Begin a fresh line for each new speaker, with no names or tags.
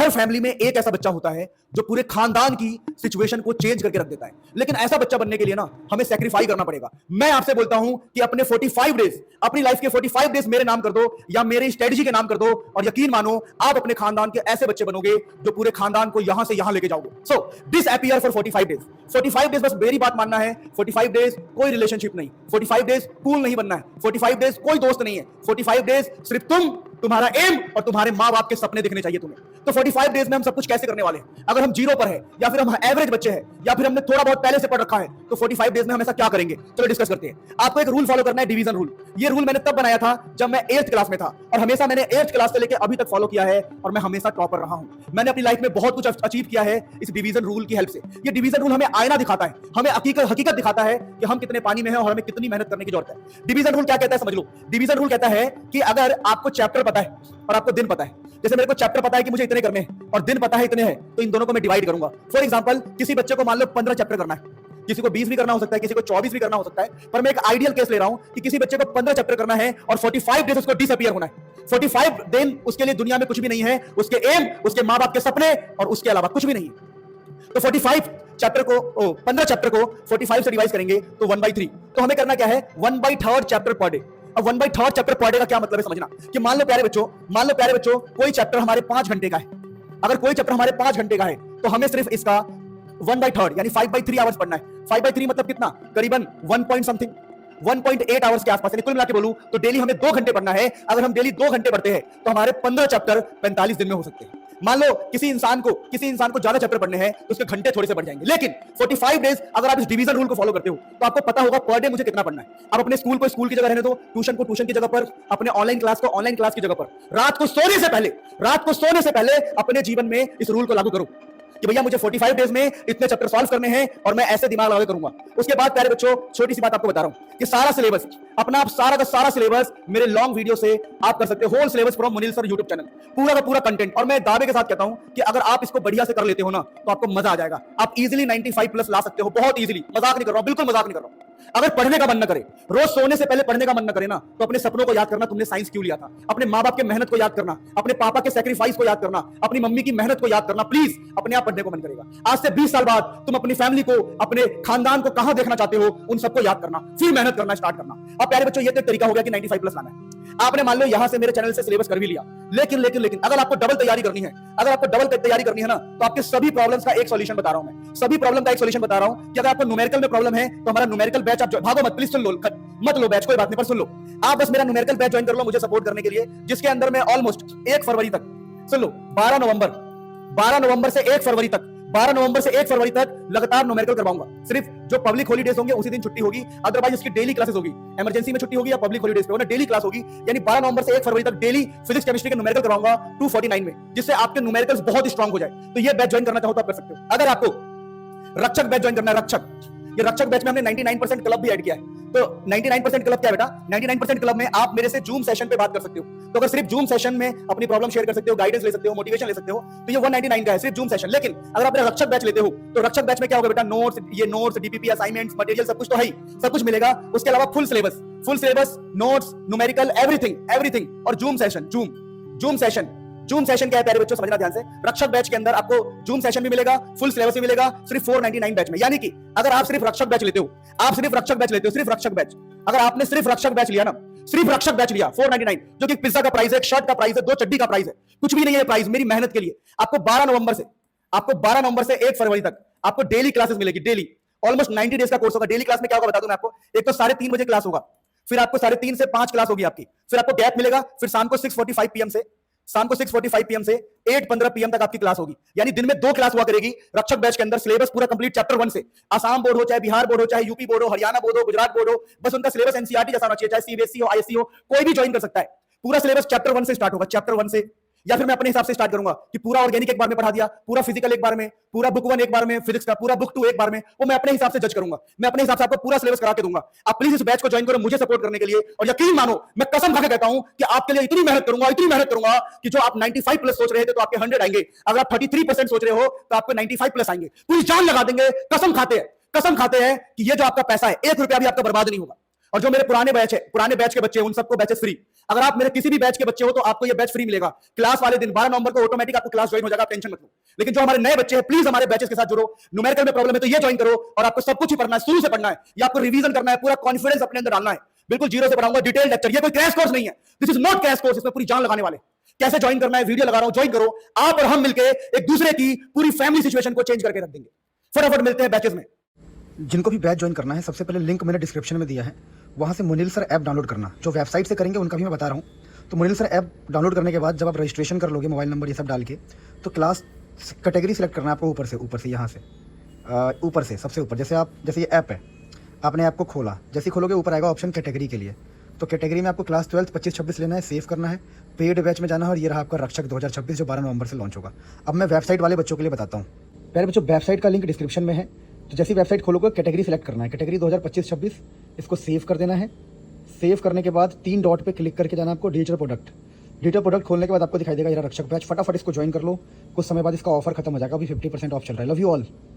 हर family में एक ऐसा बच्चा होता है जो पूरे खानदान की सिचुएशन को चेंज करके रख देता है, लेकिन ऐसा बच्चा बनने के लिए ना हमें सैक्रिफाई करना पड़ेगा। मैं आपसे बोलता हूं कि अपने 45 डेज, अपनी लाइफ के 45 डेज मेरे नाम कर दो या मेरी स्ट्रेटजी के नाम कर दो, और यकीन मानो आप अपने खानदान के ऐसे बच्चे बनोगे जो पूरे खानदान को यहां से यहां लेके जाओगे। So this appear for 45 days. 45 days बस मेरी बात मानना है। 45 डेज कोई रिलेशनशिप नहीं, 45 डेज कूल नहीं बनना है, 45 डेज कोई दोस्त नहीं है, 45 डेज सिर्फ तुम्हारा एम और तुम्हारे माँ बाप के सपने दिखने चाहिए तुम्हें। तो 45 डेज में हम सब कुछ कैसे करने वाले हैं? अगर हम जीरो पर है, या फिर हम एवरेज बच्चे हैं, या फिर हमने थोड़ा बहुत पहले से पढ़ रखा है, तो 45 डेज में हम ऐसा क्या करेंगे? चलो डिस्कस करते हैं। आपको एक रूल फॉलो करना है, डिवीजन रूल। ये रूल मैंने तब बनाया था जब मैं 8th क्लास में था, और हमेशा मैंने 8th क्लास से लेकर अभी तक फॉलो किया है, और मैं हमेशा टॉपर रहा हूं। मैंने अपनी लाइफ में बहुत कुछ अचीव किया है इस डिवीजन रूल की हेल्प से। ये डिवीजन रूल हमें आईना दिखाता है, हमें हकीकत दिखाता है कि हम कितने पानी में हैं और हमें कितनी मेहनत करने की जरूरत है। डिवीजन रूल क्या कहता है समझ लो। डिवीजन रूल कहता है कि अगर आपको चैप्टर पता है और आपको दिन पता है, जैसे मेरे को चैप्टर पता है कि मुझे इतने करने हैं और दिन पता है इतने हैं, तो इन दोनों को मैं डिवाइड करूंगा। फॉर एग्जांपल, किसी बच्चे को मान लो 15 चैप्टर करना है, किसी को 20 भी करना हो सकता है, किसी को 24 भी करना हो सकता है, पर मैं एक आइडियल केस ले रहा हूं कि किसी बच्चे को 15 चैप्टर करना है और 45 डेज उसको डिसअपीयर होना है। 45 दिन उसके लिए दुनिया में कुछ भी नहीं है, उसके एम, उसके मां बाप के सपने और उसके अलावा कुछ भी नहीं है। तो 45 चैप्टर को 15 चैप्टर को 45 से डिवाइड करेंगे तो 1/3। तो हमें करना क्या है? 1/3 चैप्टर पर डे। अब 1/3 चैप्टर पर डे का क्या मतलब है समझना, कि मान लो प्यारे बच्चों कोई चैप्टर हमारे 5 घंटे का है। अगर कोई चैप्टर हमारे 5 घंटे का है तो हमें सिर्फ इसका 1/3 यानी 5/3 आवर्स पढ़ना है। 5/3 मतलब कितना? करीबन 1.8 आवर्स के आसपास। कुल मिला के बोलूं तो डेली हमें 2 घंटे पढ़ना है। अगर हम डेली 2 घंटे पढ़ते हैं तो हमारे 15 चैप्टर 45 दिन में हो सकते हैं। मान लो किसी इंसान को ज्यादा चैप्टर पढ़ने हैं तो उसके घंटे थोड़े से बढ़ जाएंगे, लेकिन 45 डेज अगर आप इस डिवीजन रूल को फॉलो करते हो तो आपको पता होगा पर डे मुझे कितना पढ़ना है। आप अपने स्कूल को स्कूल की जगह रहने दो, ट्यूशन को ट्यूशन की जगह पर, अपने ऑनलाइन क्लास को ऑनलाइन क्लास की जगह पर, रात को सोने से पहले अपने जीवन में इस रूल को लागू करो कि भैया मुझे 45 डेज में इतने चैप्टर सॉल्व करने हैं और मैं ऐसे दिमाग लगा करूंगा। उसके बाद प्यारे बच्चों, छोटी सी बात आपको बता रहा हूं कि सारा सिलेबस, अपना सारा का सारा सिलेबस मेरे लॉन्ग वीडियो से आप कर सकते हो। Whole syllabus from Munil sir YouTube channel, पूरा का पूरा कंटेंट। और मैं दावे के साथ कहता हूं कि अगर आप इसको बढ़िया से कर लेते हो ना तो आपको मजा आ जाएगा। आप इजीली 95+ ला सकते हो, बहुत इजीली। मजाक नहीं कर रहा हूं, बिल्कुल मजाक नहीं कर रहा हूं। अगर पढ़ने का मन न करे, रोज सोने से पहले पढ़ने का मन न करे ना, तो अपने सपनों को याद करना, तुमने साइंस क्यों लिया था, अपने माँ बाप के मेहनत को याद करना, अपने पापा के सैक्रिफाइस को याद करना, अपनी मम्मी की मेहनत को याद करना, प्लीज अपने आप पढ़ने को मन करेगा। आज से 20 साल बाद तुम अपनी फैमिली को, अपने खानदान को कहां देखना चाहते हो, उन सबको याद करना, फिर मेहनत करना स्टार्ट करना। अब प्यारे बच्चों, ये तो एक तरीका हो गया कि 95+ लाना है। आपने मान लो यहां से मेरे चैनल से सिलेबस कर भी लिया, लेकिन अगर आपको डबल तैयारी करनी है, ना, तो आपके सभी प्रॉब्लम्स का एक सॉल्यूशन बता रहा हूं मैं। सभी प्रॉब्लम का एक सॉल्यूशन बता रहा हूं कि अगर आपको न्यूमेरिकल में प्रॉब्लम है तो हमारा न्यूमेरिकल बैच आप भागो मत, प्लीज सुन लो, मत लो बैच, कोई बात नहीं, पर सुन लो। आप बस मेरा न्यूमेरिकल बैच ज्वाइन कर लो मुझे सपोर्ट करने के लिए, जिसके अंदर मैं ऑलमोस्ट 1 फरवरी तक, सुन लो, 12 नवंबर से 1 फरवरी तक, 12 नवंबर से 1 फरवरी तक लगातार न्यूमेरिकल करवाऊंगा। सिर्फ जो पब्लिक हॉलीडेज होंगे उसी दिन छुट्टी होगी, अदरवाइज इसकी डेली क्लासेस होगी। इमरजेंसी में छुट्टी होगी या पब्लिक हॉलीडेज पे होना, डेली क्लास होगी। यानी 12 नवंबर से 1 फरवरी तक डेली फिजिक्स केमिस्ट्री के न्यूमेरिकल करवाऊंगा 249 में, जिससे आपके न्यूमेरिकल्स बहुत स्ट्रांग हो जाए। तो ये बैच ज्वाइन करना चाहो तो आप कर सकते हो। अगर आपको रक्षक बैच ज्वाइन करना है, ये रक्षक बैच में हमने 99% क्लब भी ऐड किया है। तो 99% क्लब क्या है बेटा? 99% क्लब में आप मेरे से जूम सेशन पे बात कर सकते हो। तो अगर सिर्फ जूम सेशन में अपनी प्रॉब्लम शेयर कर सकते हो, गाइडेंस ले सकते हो, मोटिवेशन ले सकते हो, तो ये 199 का है सिर्फ जूम सेशन। लेकिन अगर आप मेरा रक्षक बैच लेते हो तो रक्षक बैच में क्या होगा बेटा? नोट्स, डीपीपी, असाइनमेंट्स, मटेरियल सब कुछ तो है ही, सब कुछ मिलेगा। उसके अलावा full syllabus, notes, numerical, everything. और जूम सेशन क्या है प्यारे बच्चों, समझना ध्यान से। रक्षक बैच के अंदर आपको जूम सेशन भी मिलेगा, फुल सिलेबस भी मिलेगा, सिर्फ 499 बैच में। यानी कि अगर आप सिर्फ रक्षक बैच लेते हो, अगर आपने सिर्फ रक्षक बैच लिया ना, सिर्फ रक्षक बैच लिया 499, जो कि पिज्जा का प्राइस है, एक शर्ट का प्राइस है, 2 चड्डी का प्राइस है, कुछ भी नहीं है प्राइस मेरी मेहनत के लिए। आपको 12 नवंबर से 1 फरवरी तक आपको डेली क्लासेस मिलेगी, डेली। ऑलमोस्ट 90 डेज का कोर्स होगा। डेली क्लास में क्या होगा बता दूं मैं आपको। एक तो 3:30 बजे क्लास होगा, फिर आपको 3:30 से 5 क्लास होगी आपकी, फिर आपको गैप मिलेगा, फिर शाम को 6:45 पीएम से 8:15 पीएम तक आपकी क्लास होगी। यानी दिन में 2 क्लास हुआ करेगी रक्षक बैच के अंदर। सिलेबस पूरा कंप्लीट चैप्टर 1 से, आसाम बोर्ड हो, चाहे बिहार बोर्ड हो, चाहे यूपी बोर्ड हो, हरियाणा बोर्ड हो, गुजरात बोर्ड हो, बस उनका सिलेबस एनसीईआरटी जैसा होना चाहिए। चाहे सीबीएसई हो, आईएससी हो, कोई भी ज्वाइन कर सकता है। पूरा सिलेबस चैप्टर 1 से स्टार्ट होगा, चैप्टर 1 से। या फिर मैं अपने हिसाब से स्टार्ट करूंगा कि पूरा ऑर्गेनिक एक बार में पढ़ा दिया, पूरा फिजिकल एक बार में, पूरा बुक 1 एक बार में, फिजिक्स का पूरा बुक 2 एक बार में। वो मैं अपने हिसाब से जज करूंगा, मैं अपने हिसाब से आपको पूरा सिलेबस करा के दूंगा। आप प्लीज इस बैच को ज्वाइन करो मुझे सपोर्ट करने के लिए। और यकीन मानो, मैं कसम खा के कहता हूं कि आपके लिए इतनी मेहनत करूंगा कि जो आप 95+ सोच रहे थे तो आपके 100 आएंगे। अगर आप 33% सोच रहे हो तो आपको 95+ आएंगे। पूरी जान लगा देंगे, कसम खाते हैं कि ये जो आपका पैसा है 1 रुपया भी आपका बर्बाद नहीं होगा। और जो मेरे पुराने बैच के बच्चे हैं उन सबको बैचेस फ्री। अगर आप मेरे किसी भी बैच के बच्चे हो तो आपको ये बैच फ्री मिलेगा। क्लास वाले दिन 12 नवंबर को ऑटोमेटिक आपको क्लास ज्वाइन हो जाएगा, आप टेंशन मत लो। लेकिन जो हमारे नए बच्चे हैं, प्लीज हमारे बैचेस के साथ जुड़ो। न्यूमेरिकल में प्रॉब्लम है तो ये ज्वाइन करो, और आपको सब कुछ ही पढ़ना है, शुरू से पढ़ना है, या आपको रिवीजन करना है, पूरा कॉन्फिडेंस अपने अंदर डालना है। बिल्कुल जीरो से पढ़ाऊंगा, डिटेल लेक्चर, ये कोई क्रैश कोर्स नहीं है, this is not crash course, इसमें पूरी जान लगाने वाले। कैसे ज्वाइन करना है, वीडियो लगा रहा हूं, ज्वाइन करो। आप और हम मिलकर एक दूसरे की पूरी फैमिली सिचुएशन को चेंज करके रख देंगे। फटाफट मिलते हैं बैचेस में।
जिनको भी बैच ज्वाइन करना है, सबसे पहले लिंक मैंने डिस्क्रिप्शन में दिया है, वहाँ से मुनील सर ऐप डाउनलोड करना। जो वेबसाइट से करेंगे उनका भी मैं बता रहा हूँ। तो मुनील सर ऐप डाउनलोड करने के बाद जब आप रजिस्ट्रेशन कर लोगे, मोबाइल नंबर ये सब डाल के, तो क्लास कैटेगरी सेलेक्ट करना है आपको। ऊपर से यहाँ से ऊपर से सबसे ऊपर, जैसे ये ऐप है, आपने ऐप को खोला, जैसे ही खोलोगे ऊपर आएगा ऑप्शन कैटेगरी के लिए। तो कैटेगरी में आपको क्लास 12 25-26 लेना है, सेव करना है, पेड बैच में जाना है, और ये रहा आपका रक्षक 2026 जो 12 नवंबर से लॉन्च होगा। अब मैं वेबसाइट वाले बच्चों के लिए बताता हूँ। पहले बच्चों, वेबसाइट का लिंक डिस्क्रिप्शन में है। तो जैसी वेबसाइट खोलोगे कैटेगरी सेलेक्ट करना है, कैटेगरी 2025-26, इसको सेव कर देना है। सेव करने के बाद 3 डॉट पे क्लिक करके जाना आपको डिजिटल प्रोडक्ट। डिजिटल प्रोडक्ट खोलने के बाद आपको दिखाई देगा ये रक्षक बैच, फटाफट इसको ज्वाइन कर लो। कुछ समय बाद इसका ऑफर खत्म हो जाएगा, अभी 50% ऑफ चल रहा है। Love you all.